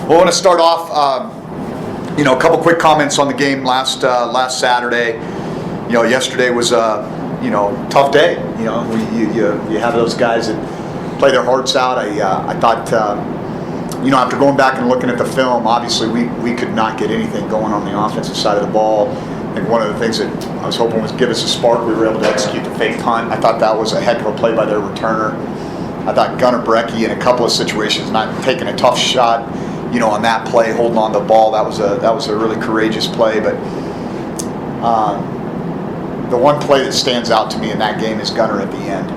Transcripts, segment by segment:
Well, I want to start off, a couple quick comments on the game last Saturday. Yesterday was a tough day. You have those guys that play their hearts out. I thought, after going back and looking at the film, obviously we could not get anything going on the offensive side of the ball. I think one of the things that I was hoping was give us a spark. We were able to execute the fake punt. I thought that was a heck of a play by their returner. I thought Gunnar Brecky in a couple of situations not taking a tough shot, on that play, holding on to the ball. That was a really courageous play. But the one play that stands out to me in that game is Gunnar at the end.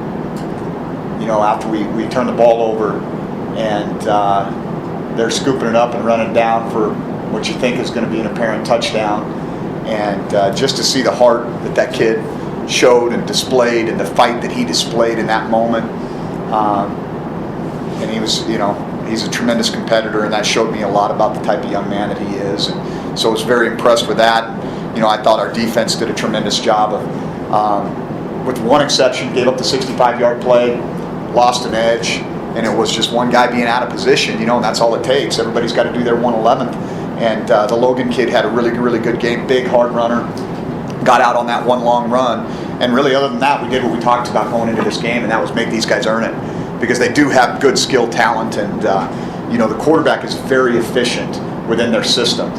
After we turn the ball over and they're scooping it up and running down for what you think is going to be an apparent touchdown. And just to see the heart that kid showed and displayed and the fight that he displayed in that moment. And he was, he's a tremendous competitor, and that showed me a lot about the type of young man that he is. And so I was very impressed with that. I thought our defense did a tremendous job of, with one exception, gave up the 65-yard play, lost an edge, and it was just one guy being out of position, and that's all it takes. Everybody's got to do their 111th. And the Logan kid had a really, really good game, big, hard runner, got out on that one long run. And really, other than that, we did what we talked about going into this game, and that was make these guys earn it, because they do have good skill, talent, and the quarterback is very efficient within their system.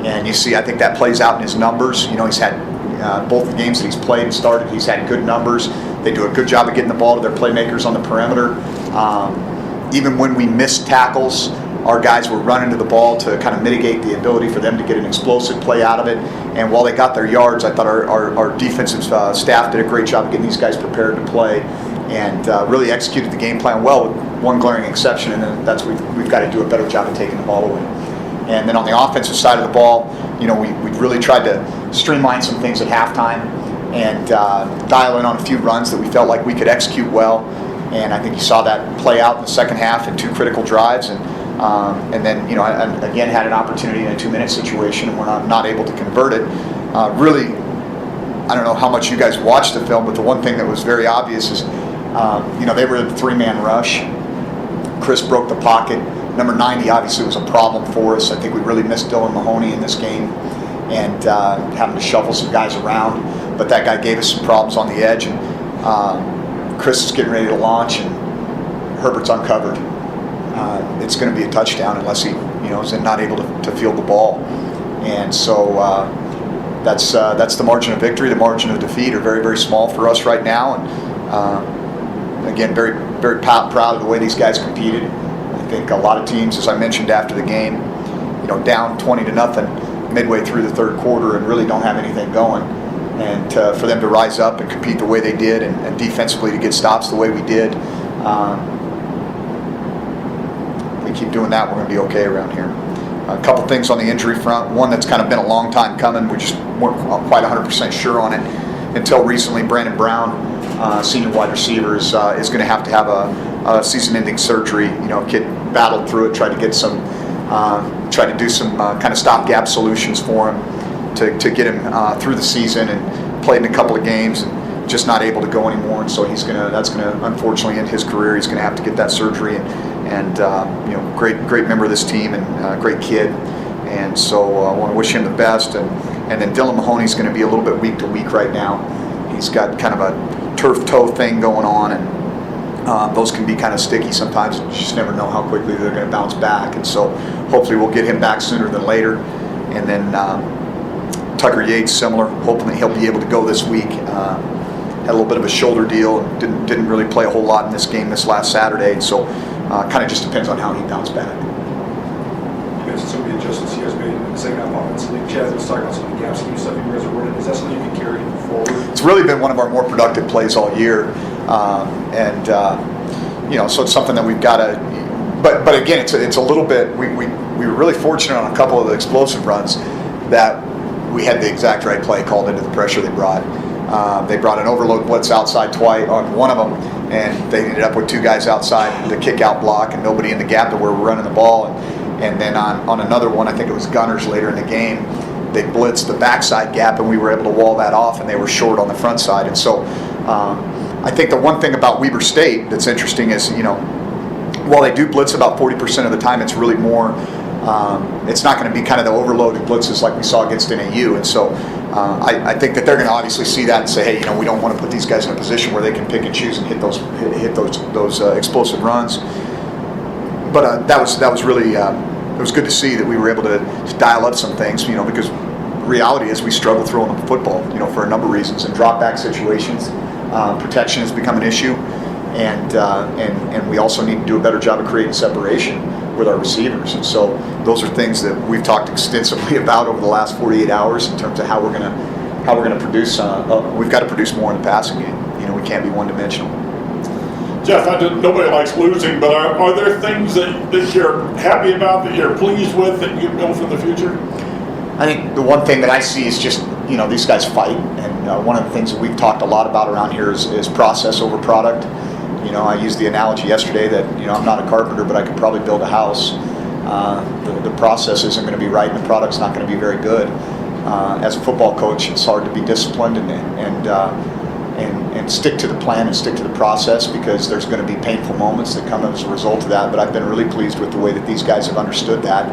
And you see, I think that plays out in his numbers. He's had both the games that he's played and started, he's had good numbers. They do a good job of getting the ball to their playmakers on the perimeter. Even when we missed tackles, our guys were running to the ball to kind of mitigate the ability for them to get an explosive play out of it. And while they got their yards, I thought our defensive staff did a great job of getting these guys prepared to play and really executed the game plan well, with one glaring exception, and then that's we've got to do a better job of taking the ball away. And then on the offensive side of the ball, we really tried to streamline some things at halftime and dial in on a few runs that we felt like we could execute well. And I think you saw that play out in the second half in two critical drives. And then, I again had an opportunity in a 2-minute situation, and we're not able to convert it. Really, I don't know how much you guys watched the film, but the one thing that was very obvious is, they were in the 3-man rush. Chris broke the pocket. Number 90 obviously was a problem for us. I think we really missed Dylan Mahoney in this game and having to shuffle some guys around. But that guy gave us some problems on the edge. And Chris is getting ready to launch, and Herbert's uncovered. It's going to be a touchdown unless he, is not able to field the ball. And so that's the margin of victory. The margin of defeat are very, very small for us right now. And again, very, very proud of the way these guys competed. I think a lot of teams, as I mentioned after the game, down 20-0 midway through the third quarter and really don't have anything going. And for them to rise up and compete the way they did, and defensively to get stops the way we did. Keep doing that, we're going to be okay around here. A couple things on the injury front. One that's kind of been a long time coming. We just weren't quite 100% sure on it until recently. Brandon Brown, senior wide receiver, is going to have a season-ending surgery. Kid battled through it, tried to do some kind of stopgap solutions for him to get him through the season, and played in a couple of games and just not able to go anymore. And so that's going to unfortunately end his career. He's going to have to get that surgery. And great member of this team, and great kid, and so I want to wish him the best. And then Dylan Mahoney's going to be a little bit week to week right now. He's got kind of a turf toe thing going on, and those can be kind of sticky sometimes. You just never know how quickly they're going to bounce back. And so hopefully we'll get him back sooner than later. And then Tucker Yates, similar, hoping that he'll be able to go this week. Had a little bit of a shoulder deal and didn't really play a whole lot in this game this last Saturday. And so kind of just depends on how he bounced back. You guys, some of the adjustments you guys made in the second half offensively. Chad was talking about some of the gaps and stuff you guys are running. Is that something you can carry forward? It's really been one of our more productive plays all year. So it's something that we've got to. But again, it's a little bit. We were really fortunate on a couple of the explosive runs that we had the exact right play called into the pressure they brought. They brought an overload blitz outside twice on one of them, and they ended up with two guys outside the kick out block and nobody in the gap to where we're running the ball. And then on another one, I think it was Gunners later in the game, they blitzed the backside gap and we were able to wall that off, and they were short on the front side. And so I think the one thing about Weber State that's interesting is, while they do blitz about 40% of the time, it's really more it's not going to be kind of the overloaded blitzes like we saw against NAU. And so I think that they're going to obviously see that and say, hey, we don't want to put these guys in a position where they can pick and choose and hit those explosive runs. But that was really it was good to see that we were able to dial up some things, because the reality is we struggle throwing the football, for a number of reasons. And drop back situations, protection has become an issue, and we also need to do a better job of creating separation with our receivers. And so those are things that we've talked extensively about over the last 48 hours in terms of how we're going to produce. We've got to produce more in the passing game. We can't be one-dimensional. Jeff, nobody likes losing, but are there things that you're happy about, that you're pleased with, that you build for the future? I think the one thing that I see is just, these guys fight. And one of the things that we've talked a lot about around here is process over product. I used the analogy yesterday that, I'm not a carpenter, but I could probably build a house. The process isn't going to be right and the product's not going to be very good. As a football coach, it's hard to be disciplined and stick to the plan and stick to the process, because there's going to be painful moments that come as a result of that. But I've been really pleased with the way that these guys have understood that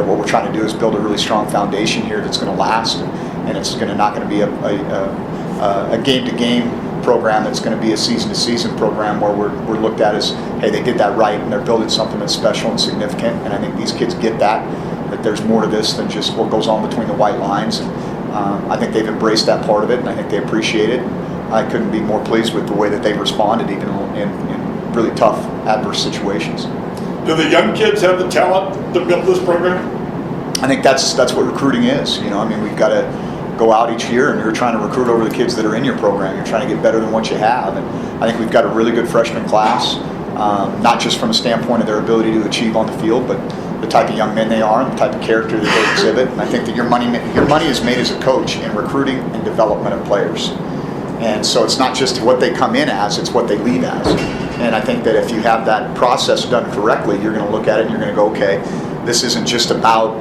what we're trying to do is build a really strong foundation here that's going to last, and it's not going to be a game-to-game program. That's going to be a season-to-season program where we're looked at as, hey, they did that right and they're building something that's special and significant. And I think these kids get that there's more to this than just what goes on between the white lines. And I think they've embraced that part of it, and I think they appreciate it. I couldn't be more pleased with the way that they've responded, even in really tough, adverse situations. Do the young kids have the talent to build this program? I think that's what recruiting is. We've got to go out each year and you're trying to recruit over the kids that are in your program. You're trying to get better than what you have. And I think we've got a really good freshman class, not just from a standpoint of their ability to achieve on the field, but the type of young men they are and the type of character that they exhibit. And I think that your money is made as a coach in recruiting and development of players. And so it's not just what they come in as, it's what they leave as. And I think that if you have that process done correctly, you're going to look at it and you're going to go, okay, this isn't just about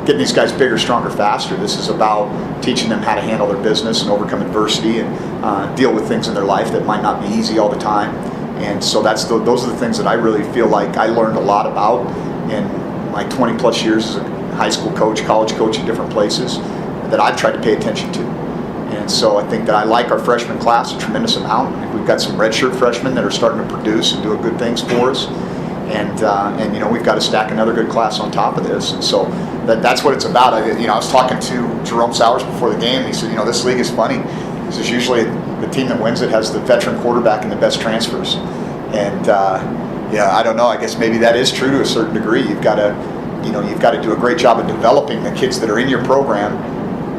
getting these guys bigger, stronger, faster. This is about teaching them how to handle their business and overcome adversity and deal with things in their life that might not be easy all the time. And so those are the things that I really feel like I learned a lot about in my 20 plus years as a high school coach, college coach in different places, that I've tried to pay attention to. And so I think that I like our freshman class a tremendous amount. I think we've got some redshirt freshmen that are starting to produce and do good things for us. And we've got to stack another good class on top of this. And so that's what it's about. I was talking to Jerome Sowers before the game. And he said, this league is funny. He says usually the team that wins it has the veteran quarterback and the best transfers. And I don't know. I guess maybe that is true to a certain degree. You've got to do a great job of developing the kids that are in your program,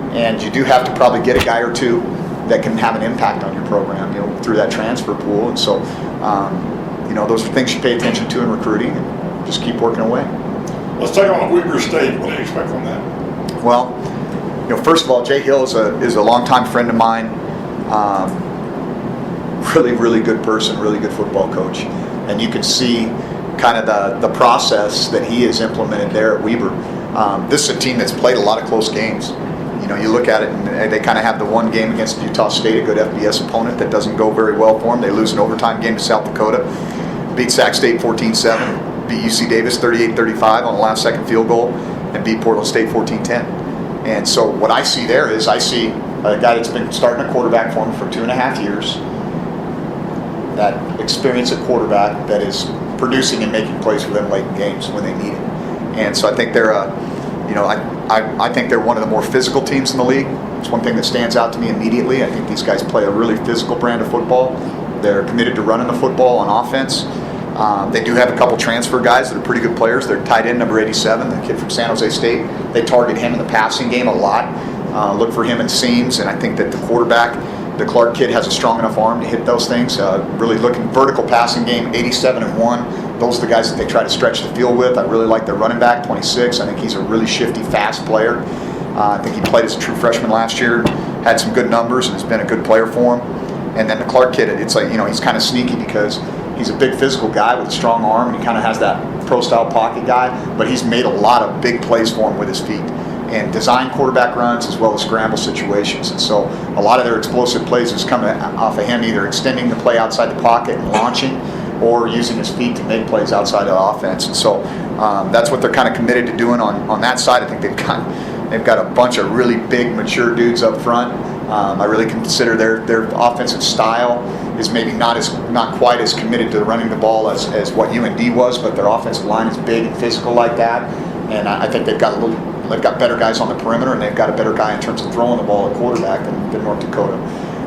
and you do have to probably get a guy or two that can have an impact on your program, through that transfer pool. And so, those are things you pay attention to in recruiting, and just keep working away. Let's talk about Weber State. What do you expect from that? Well, first of all, Jay Hill is a longtime friend of mine. Really, really good person, really good football coach. And you can see kind of the process that he has implemented there at Weber. This is a team that's played a lot of close games. You look at it and they kind of have the one game against Utah State, a good FBS opponent that doesn't go very well for them. They lose an overtime game to South Dakota, beat Sac State 14-7, beat UC Davis 38-35 on the last second field goal, and beat Portland State 14-10. And so what I see there is I see a guy that's been starting a quarterback for him for 2.5 years, that experience at quarterback that is producing and making plays for them late in games when they need it. And so I think they're I think they're one of the more physical teams in the league. It's one thing that stands out to me immediately. I think these guys play a really physical brand of football. They're committed to running the football on offense. They do have a couple transfer guys that are pretty good players. Their tight end, number 87, the kid from San Jose State. They target him in the passing game a lot. Look for him in seams, and I think that the quarterback, the Clark kid, has a strong enough arm to hit those things. Really looking vertical passing game, 87-1. Those are the guys that they try to stretch the field with. I really like their running back, 26. I think he's a really shifty, fast player. I think he played as a true freshman last year, had some good numbers, and has been a good player for him. And then the Clark kid, it's like, he's kind of sneaky because he's a big physical guy with a strong arm, and he kind of has that pro-style pocket guy, but he's made a lot of big plays for him with his feet and design quarterback runs as well as scramble situations. And so a lot of their explosive plays is coming off of him either extending the play outside the pocket and launching, or using his feet to make plays outside of the offense. And so that's what they're kind of committed to doing on that side. I think they've got a bunch of really big, mature dudes up front. I really consider their offensive style is maybe not quite as committed to running the ball as what UND was, but their offensive line is big and physical like that. And I think they've got better guys on the perimeter, and they've got a better guy in terms of throwing the ball at quarterback than North Dakota.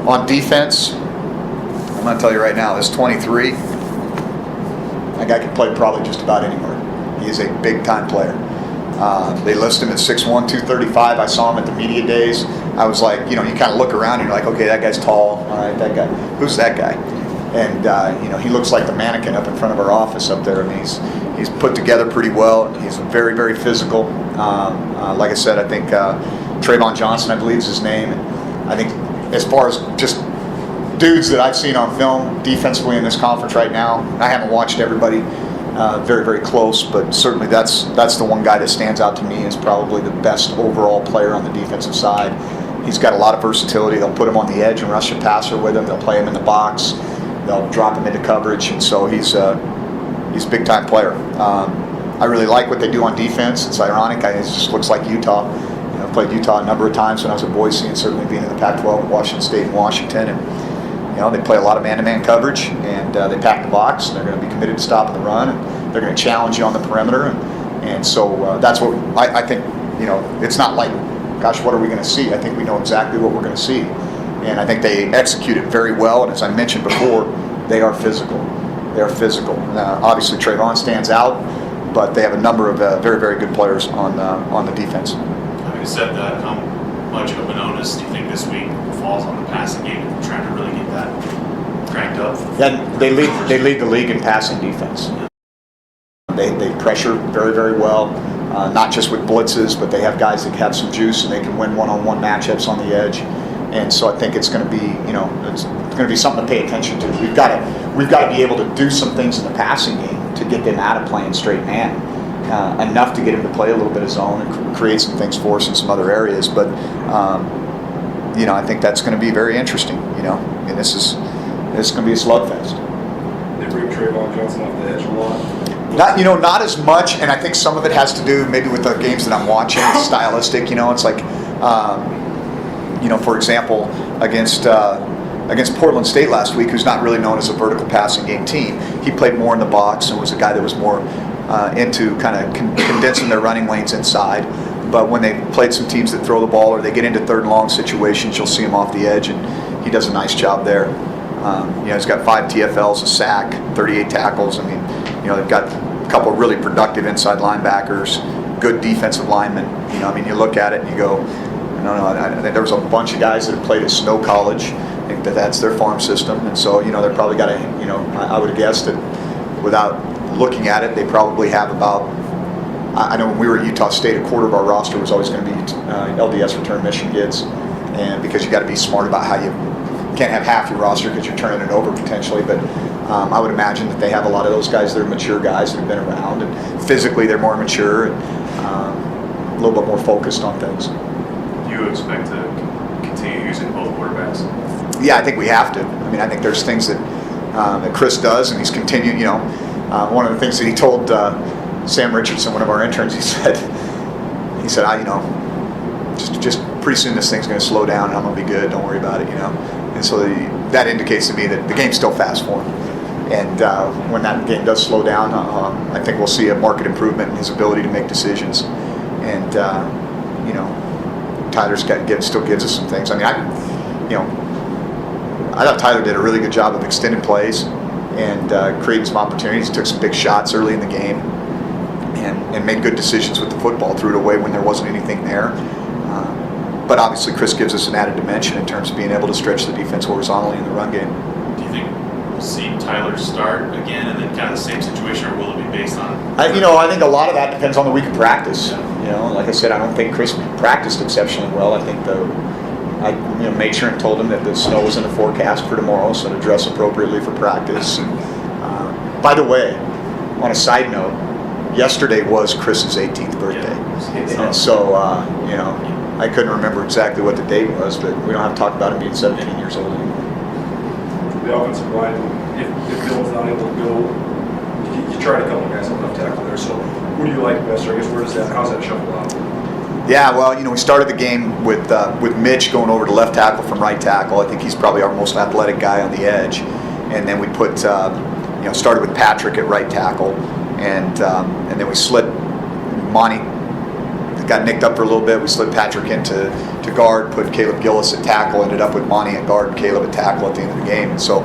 On defense, I'm going to tell you right now, this 23, that guy can play probably just about anywhere. He is a big-time player. They list him at 6'1", 235. I saw him at the media days. I was like, you kind of look around and you're like, okay, that guy's tall. All right, that guy. Who's that guy? And he looks like the mannequin up in front of our office up there. I mean, he's put together pretty well. He's very, very physical. Like I said, I think Trayvon Johnson, I believe, is his name. And I think as far as just dudes that I've seen on film defensively in this conference right now, I haven't watched everybody very, very close, but certainly that's the one guy that stands out to me as probably the best overall player on the defensive side. He's got a lot of versatility. They'll put him on the edge and rush a passer with him. They'll play him in the box. They'll drop him into coverage, and so he's a big-time player. I really like what they do on defense. It's ironic. It just looks like Utah. I've played Utah a number of times when I was at Boise, and certainly being in the Pac-12 at Washington State and Washington. And they play a lot of man-to-man coverage, and they pack the box. And they're going to be committed to stopping the run, and they're going to challenge you on the perimeter. And so that's what I think. It's not like, gosh, what are we going to see? I think we know exactly what we're going to see. And I think they execute it very well. And as I mentioned before, they are physical. They are physical. Obviously, Trayvon stands out, but they have a number of very, very good players on the defense. Having said that, how much of an onus do you think this week falls on the passing game, trying to really get that cranked up? Yeah, they lead the league in passing defense. They pressure very, very well. Not just with blitzes, but they have guys that have some juice and they can win one-on-one matchups on the edge. And so I think it's going to be, it's going to be something to pay attention to. We've got to be able to do some things in the passing game to get them out of playing straight man, enough to get them to play a little bit of zone and create some things for us in some other areas. But I think that's going to be very interesting. And this is going to be a slugfest. They bring Trayvon Johnson off the edge a lot. Not as much, and I think some of it has to do maybe with the games that I'm watching. It's stylistic, it's like, for example, against Portland State last week, who's not really known as a vertical passing game team. He played more in the box and was a guy that was more into kind of condensing their running lanes inside. But when they played some teams that throw the ball or they get into third and long situations, you'll see him off the edge, and he does a nice job there. He's got 5 TFLs, a sack, 38 tackles. I mean, they've got a couple of really productive inside linebackers, good defensive linemen. You look at it and you go, I think there was a bunch of guys that have played at Snow College. I think that's their farm system, and so they're probably got I would guess that without looking at it, they probably have about. I know when we were at Utah State, a quarter of our roster was always going to be LDS return mission kids, and because you got to be smart about how you can't have half your roster because you're turning it over potentially, but I would imagine that they have a lot of those guys that are mature guys that have been around, and physically they're more mature and a little bit more focused on things. Do you expect to continue using both quarterbacks? Yeah, I think we have to. I think there's things that Chris does, and he's continued. One of the things that he told Sam Richardson, one of our interns, he said, just pretty soon this thing's going to slow down and I'm going to be good. Don't worry about it, And so that indicates to me that the game's still fast for him. And when that game does slow down, I think we'll see a marked improvement in his ability to make decisions. And Tyler still gives us some things. I thought Tyler did a really good job of extending plays and creating some opportunities. Took some big shots early in the game and made good decisions with the football. Threw it away when there wasn't anything there. But obviously, Chris gives us an added dimension in terms of being able to stretch the defense horizontally in the run game. Do you think we'll see Tyler start again and then kind of the same situation, or will it be based on? I think a lot of that depends on the week of practice. Like I said, I don't think Chris practiced exceptionally well. I think I made sure and told him that the snow was in the forecast for tomorrow, so to dress appropriately for practice. And by the way, on a side note, yesterday was Chris's 18th birthday, and so I couldn't remember exactly what the date was, but we don't have to talk about him being 17 years old anymore. The offensive line if Dylan's not able to go, you tried a couple guys on left tackle there. So who do you like best? Or I guess how's that shuffle out? Yeah, well, we started the game with Mitch going over to left tackle from right tackle. I think he's probably our most athletic guy on the edge. And then we put, started with Patrick at right tackle, and then we slid Monty. Got nicked up for a little bit. We slid Patrick into guard, put Caleb Gillis at tackle, ended up with Monty at guard and Caleb at tackle at the end of the game. And so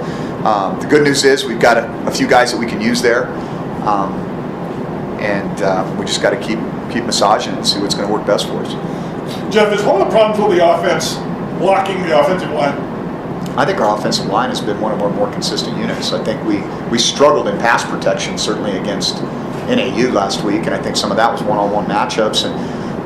the good news is we've got a few guys that we can use there, and we just got to keep massaging and see what's going to work best for us. Jeff, is one of the problems with the offense blocking the offensive line? I think our offensive line has been one of our more consistent units. I think we struggled in pass protection, certainly against NAU last week, and I think some of that was one-on-one matchups. And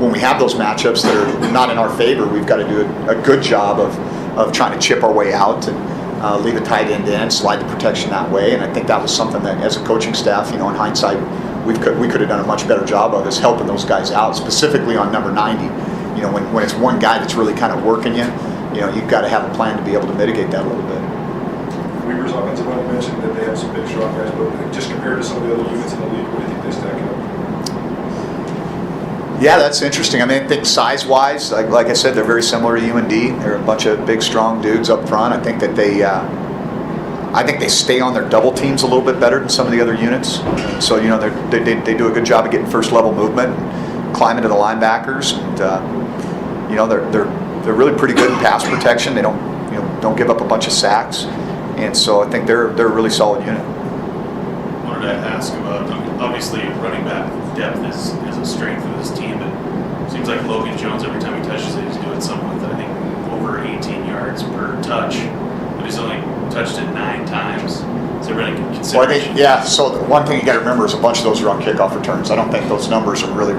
when we have those matchups that are not in our favor, we've got to do a good job of trying to chip our way out and leave a tight end in, slide the protection that way. And I think that was something that, as a coaching staff, in hindsight, we could have done a much better job of, is helping those guys out, specifically on number 90. When it's one guy that's really kind of working you've got to have a plan to be able to mitigate that a little bit. Weaver's offensive line, you mentioned that they have some big, strong guys, but just compared to some of the other units in the league, where do you think they stack up? Yeah, that's interesting. I think size-wise, like I said, they're very similar to UND. They're a bunch of big, strong dudes up front. I think that they stay on their double teams a little bit better than some of the other units. So they do a good job of getting first level movement, and climbing to the linebackers, and they're really pretty good in pass protection. They don't give up a bunch of sacks, and so I think they're a really solid unit. Wanted to ask about, obviously running back depth is a strength of this team, but it seems like Logan Jones, every time he touches it, he's doing something with, I think, over 18 yards per touch, but he's only touched it 9 times. Is there any consideration? So the one thing you got to remember is a bunch of those are on kickoff returns. I don't think those numbers are really,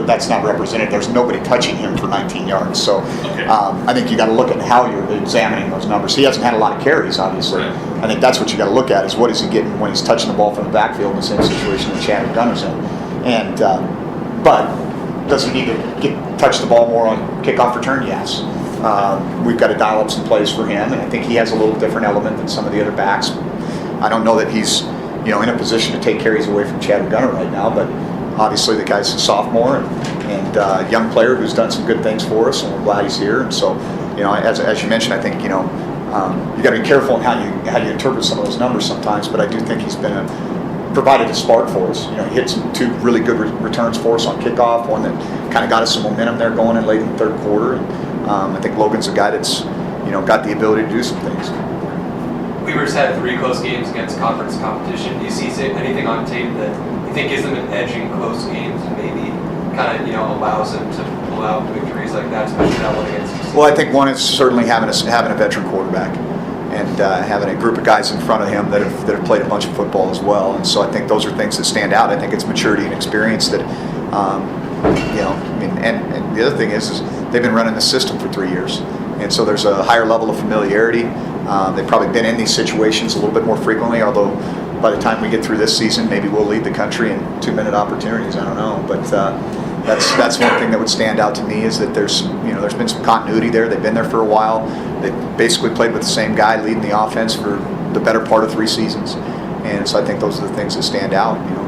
that's not represented. There's nobody touching him for 19 yards. So okay. I think you got to look at how you're examining those numbers. He hasn't had a lot of carries, obviously. Right. I think that's what you got to look at, is what is he getting when he's touching the ball from the backfield in the same situation that Chad Gunner's in. And but does he need to touch the ball more on kickoff return? Yes. We've got to dial up some plays for him, and I think he has a little different element than some of the other backs. I don't know that he's in a position to take carries away from Chad Gunner right now, but obviously the guy's a sophomore and a young player who's done some good things for us, and we're glad he's here. And so, as you mentioned, I think you got to be careful in how you interpret some of those numbers sometimes. But I do think he's provided a spark for us. He hit 2 really good returns for us on kickoff. One that kind of got us some momentum there going in late in the third quarter. And I think Logan's a guy that's got the ability to do some things. Weaver's had 3 close games against conference competition. Do you see anything on tape that you think gives them an edge in close games and maybe kind of allows them to pull out victories like that, especially that one against UC? Well, I think one is certainly having a veteran quarterback and having a group of guys in front of him that have played a bunch of football as well. And so I think those are things that stand out. I think it's maturity and experience that and the other thing is they've been running the system for 3 years, and so there's a higher level of familiarity. They've probably been in these situations a little bit more frequently, although by the time we get through this season, maybe we'll lead the country in 2-minute opportunities. I don't know, but that's one thing that would stand out to me, is that there's been some continuity there. They've been there for a while. They basically played with the same guy leading the offense for the better part of 3 seasons, and so I think those are the things that stand out. You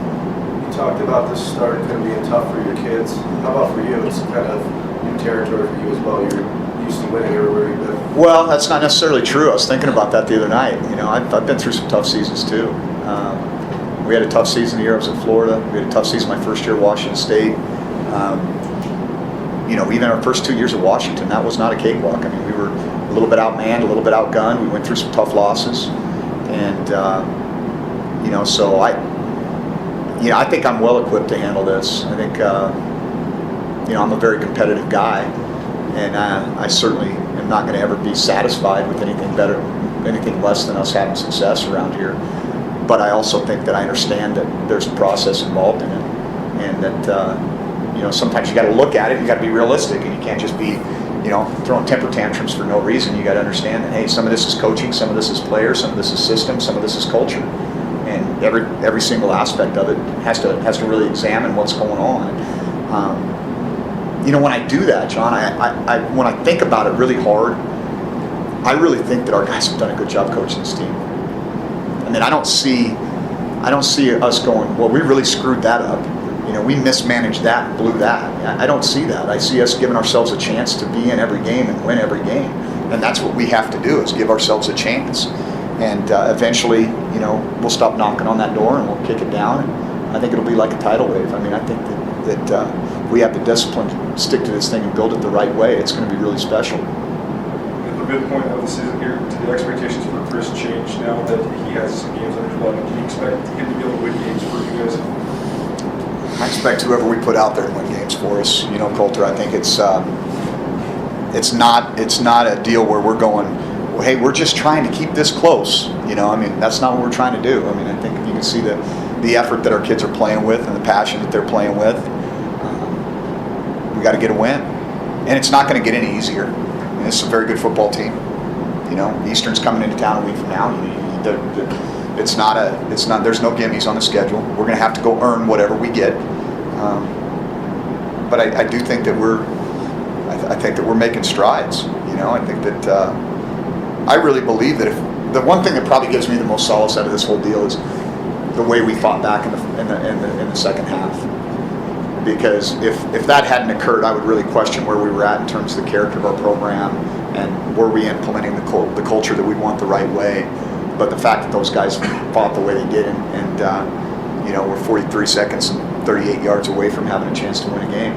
talked about this start kind of being tough for your kids. How about for you? It's kind of new territory for you as well. You're used to winning everywhere you've been. Well, that's not necessarily true. I was thinking about that the other night. I've been through some tough seasons too. We had a tough season the year I was at Florida. We had a tough season my first year at Washington State. Even our first 2 years at Washington, that was not a cakewalk. We were a little bit outmanned, a little bit outgunned. We went through some tough losses, and so I think I'm well equipped to handle this. I think I'm a very competitive guy, and I certainly am not going to ever be satisfied with anything less than us having success around here. But I also think that I understand that there's a process involved in it, and that sometimes you got to look at it. You got to be realistic, and you can't just be throwing temper tantrums for no reason. You got to understand that, hey, some of this is coaching, some of this is players, some of this is system, some of this is culture, and every single aspect of it has to really examine what's going on. When I do that, John, I when I think about it really hard, I really think that our guys have done a good job coaching this team. I mean, I don't see us going, well, we really screwed that up. You know, we mismanaged that and blew that. I don't see that. I see us giving ourselves a chance to be in every game and win every game. And that's what we have to do, is give ourselves a chance. And eventually, you know, we'll stop knocking on that door and we'll kick it down. And I think it'll be like a tidal wave. I mean, I think that we have the discipline to stick to this thing and build it the right way. It's going to be really special. At the midpoint of the season here, do the expectations for Chris change now that he has some games under his belt? Can you expect him to be able to win games for you guys? I expect whoever we put out there to win games for us. You know, Coulter, I think it's not a deal where we're going, well, hey, we're just trying to keep this close. You know, I mean, that's not what we're trying to do. I mean, I think you can see the effort that our kids are playing with and the passion that they're playing with. We got to get a win, and it's not going to get any easier. I mean, this is a very good football team. You know, Eastern's coming into town a week from now. There's no gimmies on the schedule. We're going to have to go earn whatever we get. But I do think that I think that we're making strides. You know, I think that I really believe that if the one thing that probably gives me the most solace out of this whole deal is the way we fought back in the second half. Because if that hadn't occurred, I would really question where we were at in terms of the character of our program and were we implementing the culture that we want the right way. But the fact that those guys fought the way they did and you know, we're 43 seconds and 38 yards away from having a chance to win a game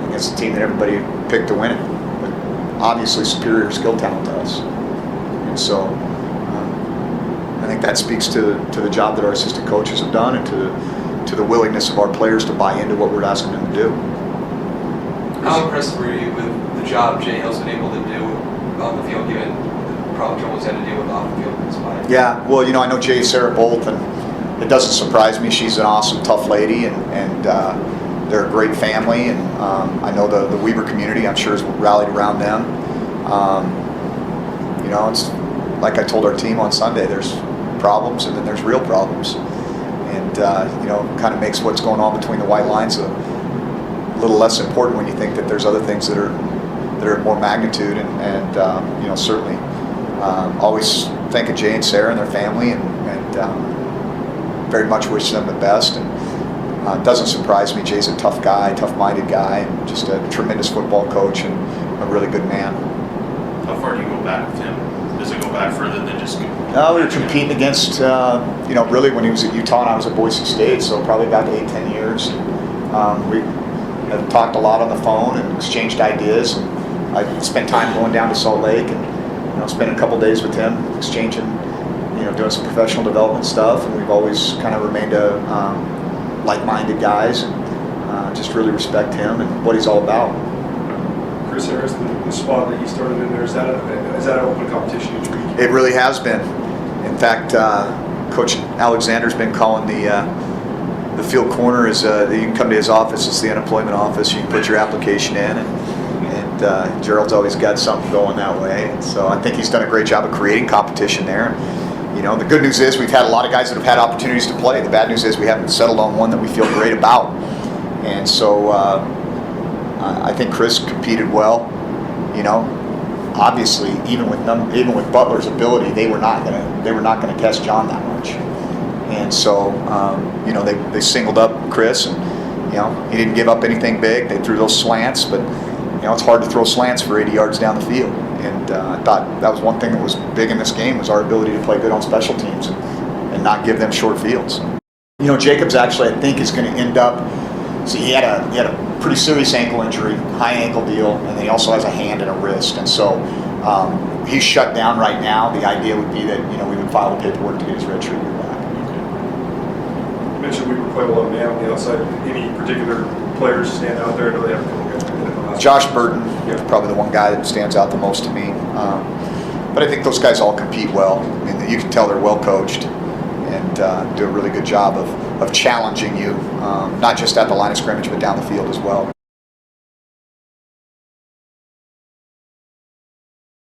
against a team that everybody picked to win it, with obviously superior skill talent to us. And so I think that speaks to the job that our assistant coaches have done and to the willingness of our players to buy into what we're asking them to do. How impressed were you with the job Jay Hill's been able to do on the field, given the problems Jones had to deal with off the field in this fight? Yeah, well, you know, I know Jay and Sarah both, and it doesn't surprise me. She's an awesome, tough lady, and they're a great family, and I know the Weber community, I'm sure, has rallied around them. You know, it's like I told our team on Sunday, there's problems and then there's real problems. And, you know, kind of makes what's going on between the white lines a little less important when you think that there's other things that are of more magnitude. And you know, certainly always think of Jay and Sarah and their family, and very much wish them the best. And it doesn't surprise me. Jay's a tough guy, tough-minded guy, and just a tremendous football coach and a really good man. How far do you go back with him? Does it go back further than just? We were competing against, you know, really when he was at Utah and I was at Boise State, so probably about 8-10 years. We have talked a lot on the phone and exchanged ideas. And I spent time going down to Salt Lake and, you know, spent a couple days with him, exchanging, you know, doing some professional development stuff. And we've always kind of remained like-minded guys, and just really respect him and what he's all about. Chris Harris, the spot that he started in there, is that an open competition each week? It really has been. In fact, Coach Alexander's been calling the field corner is you can come to his office. It's the unemployment office. You can put your application in, and Gerald's always got something going that way. And so I think he's done a great job of creating competition there. You know, the good news is we've had a lot of guys that have had opportunities to play. The bad news is we haven't settled on one that we feel great about. And so I think Chris competed well. You know, obviously, even with Butler's ability, they were not gonna test John that much. And so you know, they singled up Chris, and you know, he didn't give up anything big. They threw those slants, but you know, it's hard to throw slants for 80 yards down the field. And I thought that was one thing that was big in this game, was our ability to play good on special teams and not give them short fields. You know, Jacobs actually, I think, is going to end up. See, he had a pretty serious ankle injury, high ankle deal, and then he also has a hand and a wrist. And so he's shut down right now. The idea would be that, you know, we would file the paperwork to get his redshirt year back. You mentioned we were playing a lot of man on the outside. Any particular players stand out there? Do they have a Josh Burton is probably the one guy that stands out the most to me. But I think those guys all compete well. I mean, you can tell they're well coached and do a really good job of challenging you, not just at the line of scrimmage, but down the field as well.